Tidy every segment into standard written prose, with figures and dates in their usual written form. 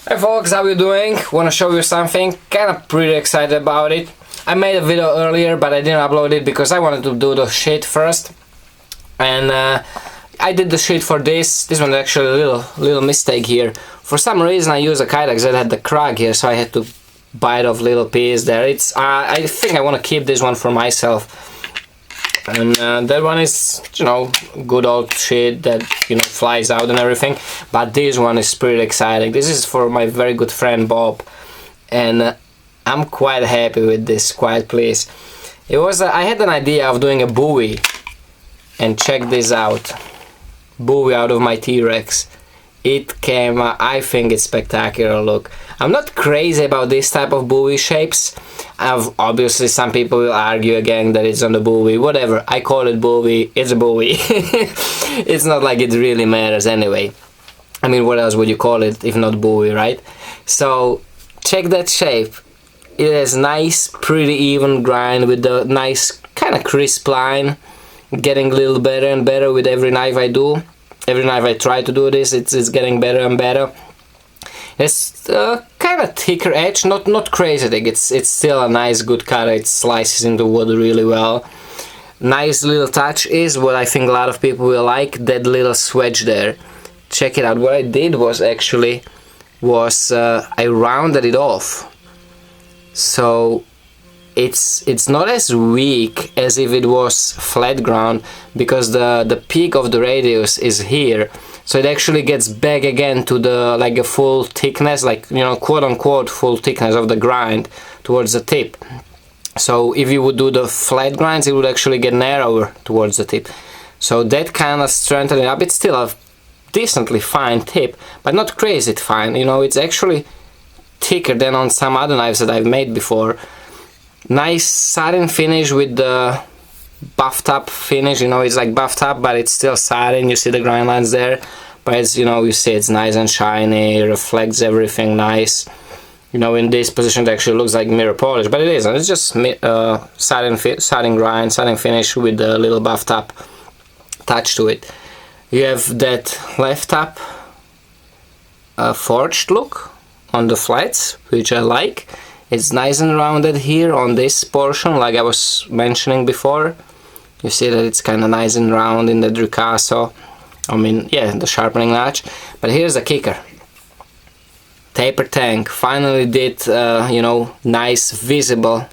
Hey folks, how you doing? Wanna show you something? Kinda pretty excited about it. I made a video earlier but I didn't upload it because I wanted to do the shit first. And I did the shit for this. This one's actually a little mistake here. For some reason I used a Kydex that had the crack here, so I had to bite off little piece there. It's I think I wanna keep this one for myself. And that one is, you know, good old shit that, you know, flies out and everything. But this one is pretty exciting. This is for my very good friend Bob, and I'm quite happy with this, quite pleased. It was I had an idea of doing a Bowie, and check this out. Bowie out of my T-Rex. It came, I think it's spectacular look. I'm not crazy about this type of Bowie shapes. Obviously some people will argue again that it's on the Bowie, whatever, I call it Bowie, it's a Bowie. It's not like it really matters anyway. I mean, what else would you call it if not Bowie, right? So, check that shape. It has nice, pretty even grind with the nice, kind of crisp line. Getting a little better and better with every knife I do. Every knife I try to do this, it's getting better and better. It's kind of thicker edge, not crazy thick. It's still a nice good cut. It slices into wood really well. Nice little touch is what I think a lot of people will like, that little swedge there. Check it out. What I did was actually I rounded it off, so it's not as weak as if it was flat ground, because the peak of the radius is here, so it actually gets back again to the like a full thickness, like, you know, quote unquote full thickness of the grind towards the tip. So if you would do the flat grinds, it would actually get narrower towards the tip, so that kind of strengthened it up. It's still a decently fine tip, but not crazy fine, you know. It's actually thicker than on some other knives that I've made before. Nice satin finish with the buffed up finish, you know, it's like buffed up but it's still satin. You see the grind lines there, but it's, you know, you see it's nice and shiny, it reflects everything nice. You know, in this position it actually looks like mirror polish, but it isn't. It's just satin grind, satin finish with a little buffed up touch to it. You have that left up forged look on the flats, which I like. It's nice and rounded here on this portion, like I was mentioning before. You see that it's kind of nice and round in the Ricasso. I mean, yeah, the sharpening notch. But here's the kicker. Tapered tang finally did, you know, nice, visible,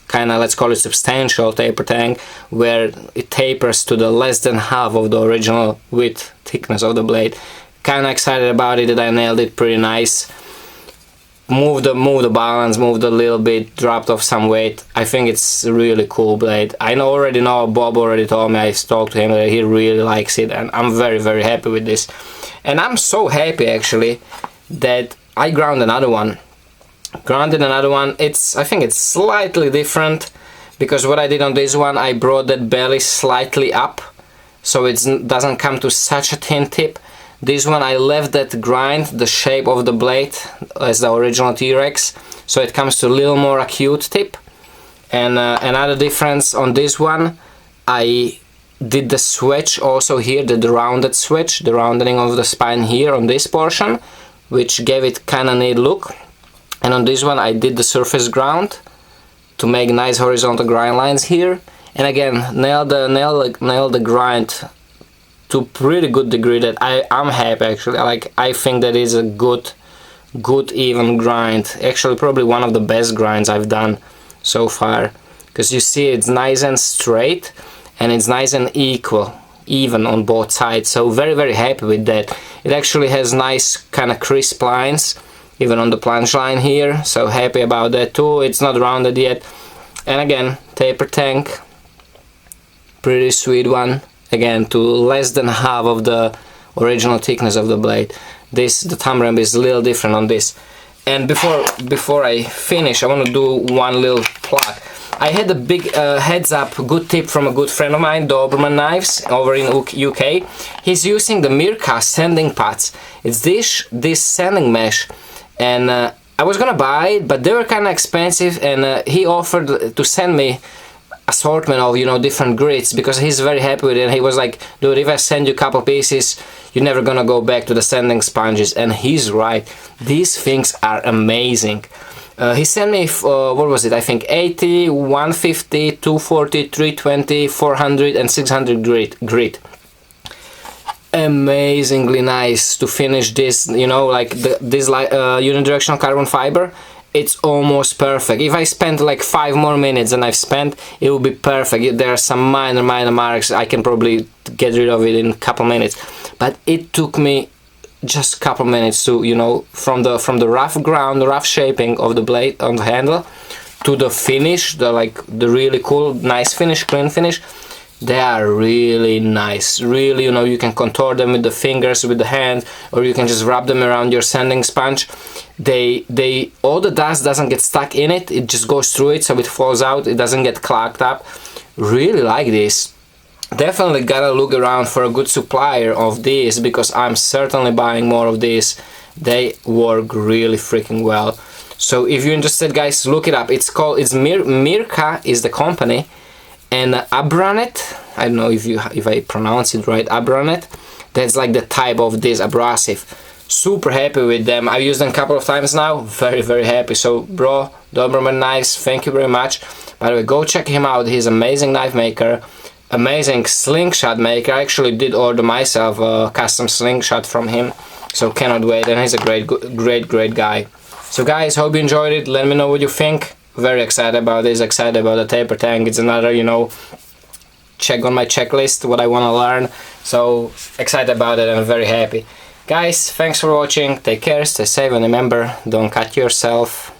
kind of, let's call it substantial taper tang, where it tapers to the less than half of the original width, thickness of the blade. Kind of excited about it, that I nailed it pretty nice. Moved the balance, moved a little bit, dropped off some weight. I think it's a really cool blade. I already know, Bob already told me, I talked to him, that he really likes it, and I'm very, very happy with this. And I'm so happy actually that I ground another one. Grounded another one. I think it's slightly different, because what I did on this one, I brought that belly slightly up, so it doesn't come to such a thin tip. This one I left that grind, the shape of the blade, as the original T-Rex, so it comes to a little more acute tip. And another difference on this one, I did the switch also here, the rounded switch, the rounding of the spine here on this portion, which gave it kind of neat look. And on this one I did the surface ground to make nice horizontal grind lines here. And again, nailed the grind to a pretty good degree that I'm happy actually. I think that is a good even grind. Actually probably one of the best grinds I've done so far, because you see it's nice and straight and it's nice and even on both sides, so very, very happy with that. It actually has nice kind of crisp lines even on the plunge line here, so happy about that too. It's not rounded yet. And again, tapered tang, pretty sweet one. Again, to less than half of the original thickness of the blade. The thumb ramp is a little different on this. And before I finish, I want to do one little plug. I had a big heads up good tip from a good friend of mine, Doberman Knives, over in UK. He's using the Mirka sanding pots. It's this sanding mesh, and I was gonna buy it, but they were kind of expensive, and he offered to send me assortment of, you know, different grits, because he's very happy with it. And he was like, dude, if I send you a couple pieces, you're never gonna go back to the sanding sponges. And he's right, these things are amazing. He sent me, what was it, I think 80, 150, 240, 320, 400 and 600 grit. Amazingly nice to finish this, you know, like this unidirectional carbon fiber. It's almost perfect. If I spent like 5 more minutes than I've spent, it will be perfect. There are some minor marks. I can probably get rid of it in a couple minutes, but it took me just a couple minutes to, you know, from the rough ground, the rough shaping of the blade on the handle to the finish, the really cool, nice finish, clean finish. They are really nice. Really, you know, you can contour them with the fingers, with the hand, or you can just wrap them around your sanding sponge. All the dust doesn't get stuck in it. It just goes through it, so it falls out. It doesn't get clogged up. Really like this. Definitely gotta look around for a good supplier of these, because I'm certainly buying more of these. They work really freaking well. So if you're interested, guys, look it up. It's Mirka is the company, and Abranet, I don't know if I pronounce it right, Abranet, that's like the type of this abrasive. Super happy with them. I've used them a couple of times now. Very happy. So bro, Doberman Knives, thank you very much. By the way, go check him out. He's an amazing knife maker, amazing slingshot maker. I actually did order myself a custom slingshot from him, so cannot wait. And he's a great guy. So guys, hope you enjoyed it. Let me know what you think. Very excited about this, excited about the Tapered Tang. It's another, you know, check on my checklist, what I want to learn. So excited about it and very happy. Guys, thanks for watching. Take care, stay safe, and remember, don't cut yourself.